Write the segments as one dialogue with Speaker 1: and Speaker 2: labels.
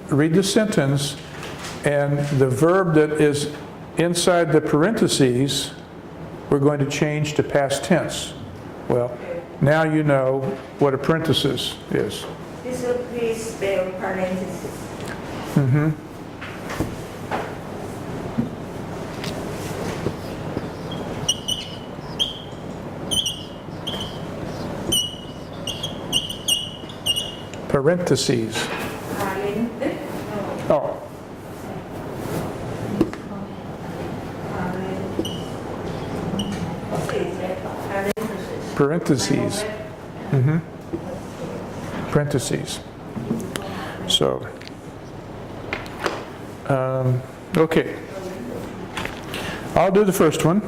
Speaker 1: read the sentence, and the verb that is inside the parentheses, we're going to change to past tense. Well, now you know what a parenthesis is.
Speaker 2: Please spell parentheses.
Speaker 1: Mm-hmm. Parentheses. Oh. Parentheses. Mm-hmm. Parentheses. So, okay. I'll do the first one,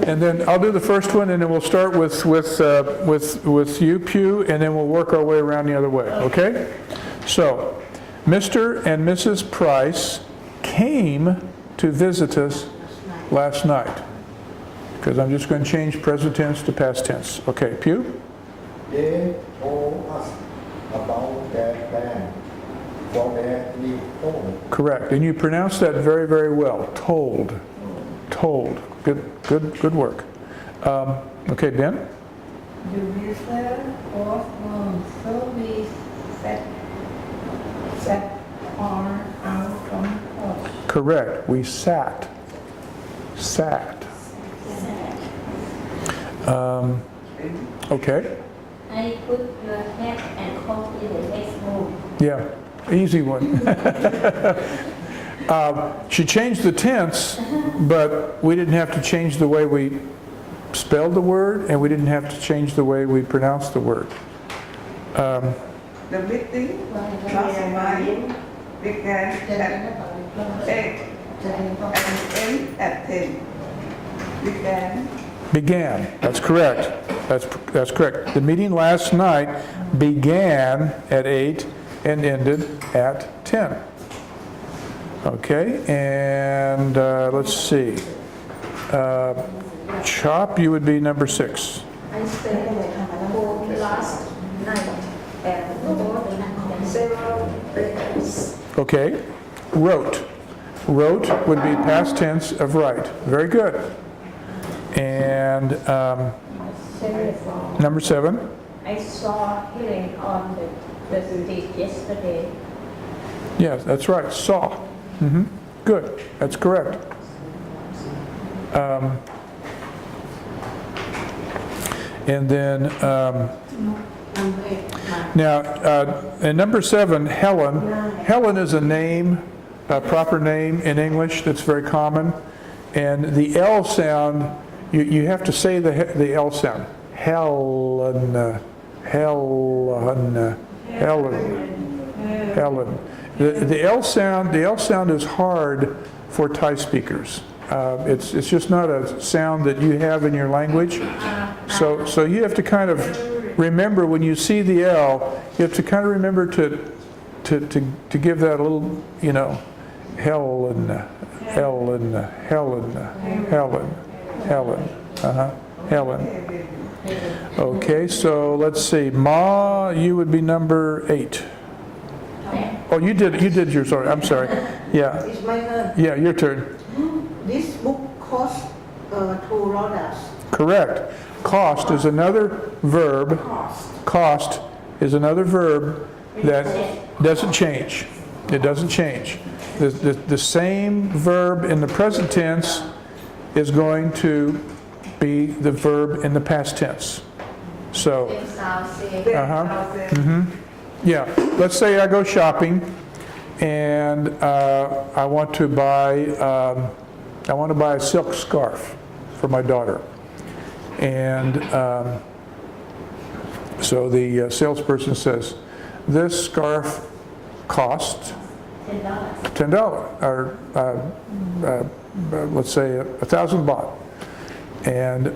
Speaker 1: and then I'll do the first one, and then we'll start with you, Pew, and then we'll work our way around the other way. Okay? So, Mr. and Mrs. Price came to visit us last night. Because I'm just going to change present tense to past tense. Okay, Pew?
Speaker 3: They told us about their plan for their new home.
Speaker 1: Correct. And you pronounce that very, very well. Told. Told. Good work. Okay, Ben?
Speaker 4: The visitor was home, so we sat on our front porch.
Speaker 1: Correct. We sat. Sat. Okay.
Speaker 5: I put your hat and coat in the next room.
Speaker 1: Yeah, easy one. She changed the tense, but we didn't have to change the way we spelled the word, and we didn't have to change the way we pronounced the word.
Speaker 2: The meeting last night began at 8 and ended at 10.
Speaker 1: Began. That's correct. That's correct. The meeting last night began at 8 and ended at 10. Okay, and let's see. Chop, you would be number 6.
Speaker 5: I stayed home last night and wrote several letters.
Speaker 1: Okay. Wrote. Wrote would be past tense of write. Very good. And number 7.
Speaker 5: I saw Helen on the street yesterday.
Speaker 1: Yes, that's right. Saw. Mm-hmm. Good. That's correct. And then now in number 7, Helen. Helen is a name, a proper name in English that's very common, and the L sound. You have to say the L sound. Helen, Helen, Helen, Helen. The L sound is hard for Thai speakers. It's just not a sound that you have in your language. So you have to kind of remember when you see the L, you have to kind of remember to give that a little, Helen, Helen, Helen, Helen. Helen. Helen. Okay, so let's see. Ma, you would be number 8. Oh, you did yours. Sorry, I'm sorry. Yeah.
Speaker 4: It's my turn.
Speaker 1: Yeah, your turn.
Speaker 4: This book cost $2.
Speaker 1: Correct. Cost is another verb. Cost is another verb that doesn't change. It doesn't change. The same verb in the present tense is going to be the verb in the past tense. So, yeah. Let's say I go shopping, and I want to buy a silk scarf for my daughter, and so the salesperson says, "This scarf costs $10, or let's say 1,000 baht, and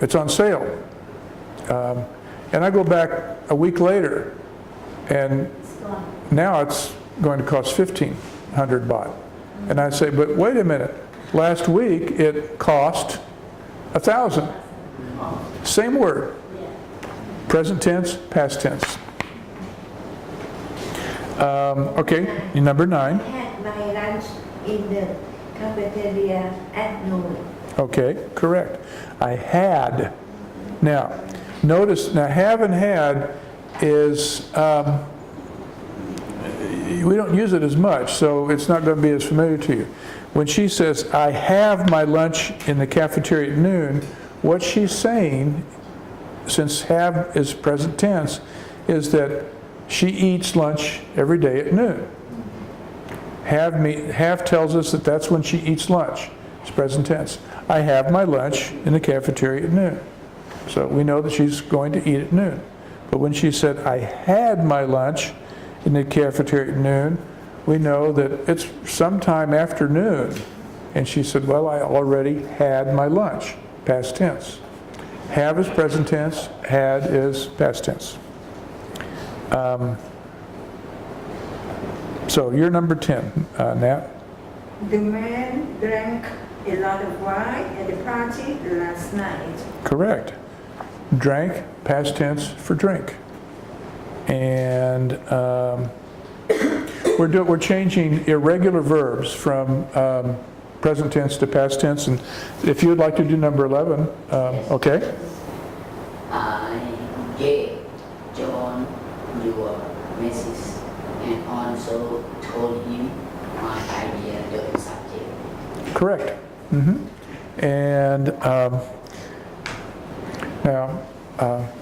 Speaker 1: it's on sale." And I go back a week later, and now it's going to cost 1,500 baht. And I say, but wait a minute, last week it cost 1,000. Same word. Present tense, past tense. Okay, number 9.
Speaker 5: I had my lunch in the cafeteria at noon.
Speaker 1: Okay, correct. I had. Now, notice, now have and had is, we don't use it as much, so it's not going to be as familiar to you. When she says, I have my lunch in the cafeteria at noon, what she's saying, since have is present tense, is that she eats lunch every day at noon. Have tells us that that's when she eats lunch. It's present tense. I have my lunch in the cafeteria at noon. So we know that she's going to eat at noon. But when she said, I had my lunch in the cafeteria at noon, we know that it's sometime after noon. And she said, well, I already had my lunch, past tense. Have is present tense, had is past tense. So you're number 10, Nat.
Speaker 4: The man drank a lot of wine at the party last night.
Speaker 1: Correct. Drank, past tense for drink. And we're changing irregular verbs from present tense to past tense. And if you would like to do number 11, okay.
Speaker 6: I gave John your message and also told him my idea the subject.
Speaker 1: Correct. And now,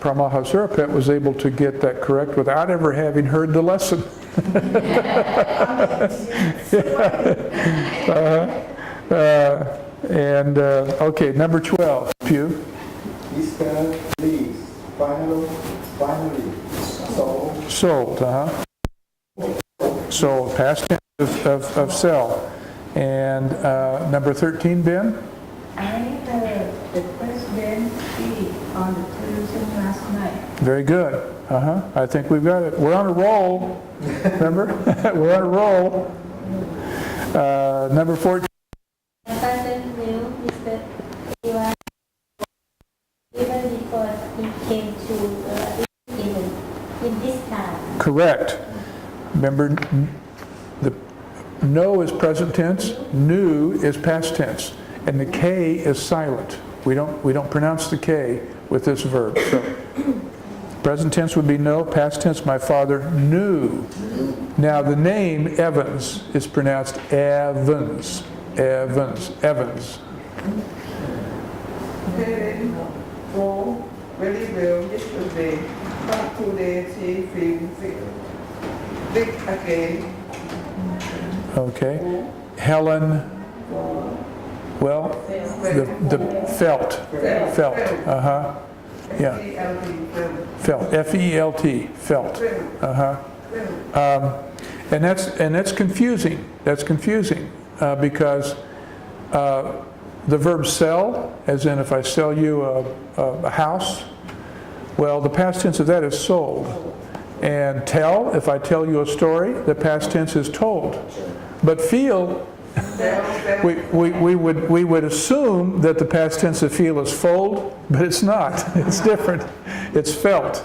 Speaker 1: Pramaha Suraphet was able to get that correct without ever having heard the lesson. Okay, number 12, Pew.
Speaker 3: Mr. Please, finally, so
Speaker 1: Sold, Sold, past tense of sell. And number 13, Ben?
Speaker 4: I heard the president speak on the television last night.
Speaker 1: Very good. I think we've got it. We're on a roll. Remember? We're on a roll. Number 14.
Speaker 5: My father knew Mr. Iwan even before he came to in this town.
Speaker 1: Correct. Remember, the no is present tense, knew is past tense, and the K is silent. We don't pronounce the K with this verb. So, present tense would be no, past tense, my father knew. Now the name Evans is pronounced Evans. Evans. Evans.
Speaker 2: Go very well yesterday, but today she feels sick again.
Speaker 1: Okay. Helen, well, the felt. Yeah. Felt. F-E-L-T. Felt. And that's confusing. That's confusing because the verb sell, as in if I sell you a house, well, the past tense of that is sold. And tell, if I tell you a story, the past tense is told. But feel, we would assume that the past tense of feel is fold, but it's not. It's different. It's felt.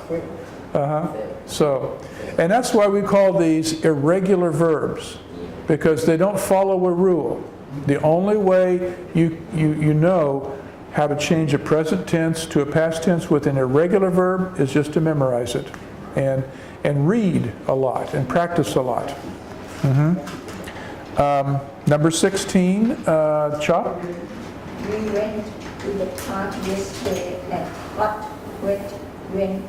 Speaker 1: So, and that's why we call these irregular verbs, because they don't follow a rule. The only way you know how to change a present tense to a past tense with an irregular verb is just to memorize it and read a lot and practice a lot. Number 16, Chop.
Speaker 5: We went to the park yesterday and got wet when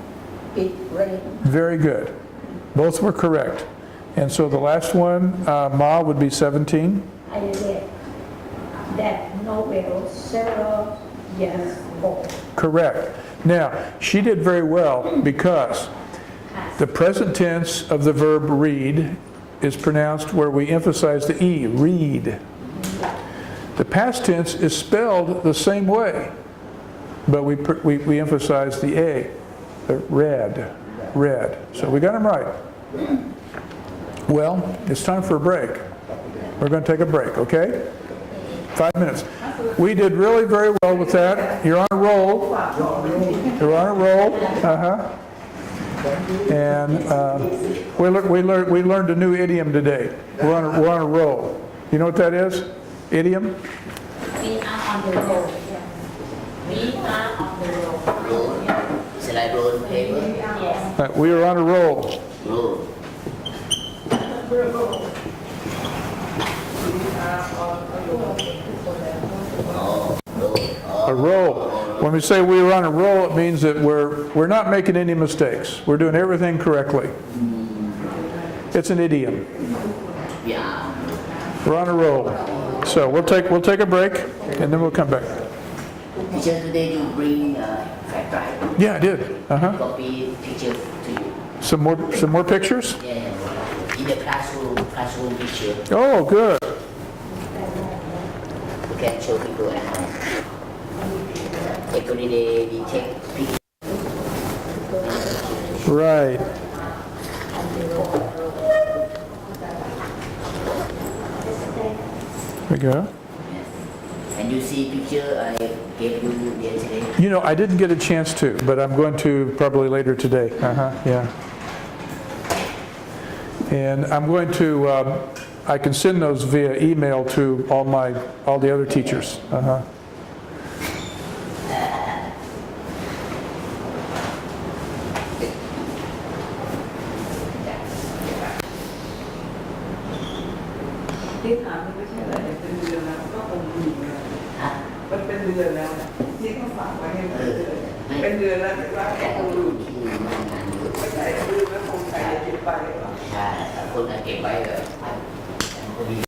Speaker 5: it rained.
Speaker 1: Very good. Both were correct. And so the last one, Ma, would be 17.
Speaker 5: I read that novel several years ago.
Speaker 1: Correct. Now, she did very well because the present tense of the verb read is pronounced where we emphasize the E, read. The past tense is spelled the same way, but we emphasize the A, the read. So we got them right. Well, it's time for a break. We're going to take a break, okay? 5 minutes. We did really very well with that. You're on a roll. You're on a roll. And we learned a new idiom today. We're on a roll. You know what that is? Idiom?
Speaker 5: We are on the road. We are on the road.
Speaker 6: roll it's like roll paper
Speaker 1: We are on a roll.
Speaker 6: roll oh roll
Speaker 1: A roll. When we say we are on a roll, it means that we're not making any mistakes. We're doing everything correctly. It's an idiom.
Speaker 6: yeah
Speaker 1: We're on a roll. So we'll take a break and then we'll come back.
Speaker 6: teacher today you bring flat drive
Speaker 1: Yeah, I did.
Speaker 6: copy picture to you
Speaker 1: Some more pictures?
Speaker 6: yeah in the classroom picture
Speaker 1: Oh, good.
Speaker 6: you can show people at home every day we take picture
Speaker 1: Right. There we go.
Speaker 6: and you see picture I gave you yesterday
Speaker 1: You know, I didn't get a chance to, but I'm going to probably later today. Yeah. And I'm going to, I can send those via email to all the other teachers.
Speaker 2: ที่ถามมันไม่ใช่อะไรเป็นเดือนแล้วก็คงมีมันเป็นเดือนแล้วที่เขาฝากไว้ให้เป็นเดือนแล้วแต่ว่า
Speaker 6: แต่
Speaker 2: ค
Speaker 6: ต้อง
Speaker 2: ง
Speaker 6: ดู
Speaker 2: ดู
Speaker 6: ที่มันงานอยู่
Speaker 2: ไม่ใช่ดื้อแล้วคงใส่เก็บไปหรอ
Speaker 6: ใช่คนเก็บไว้เลยพอดี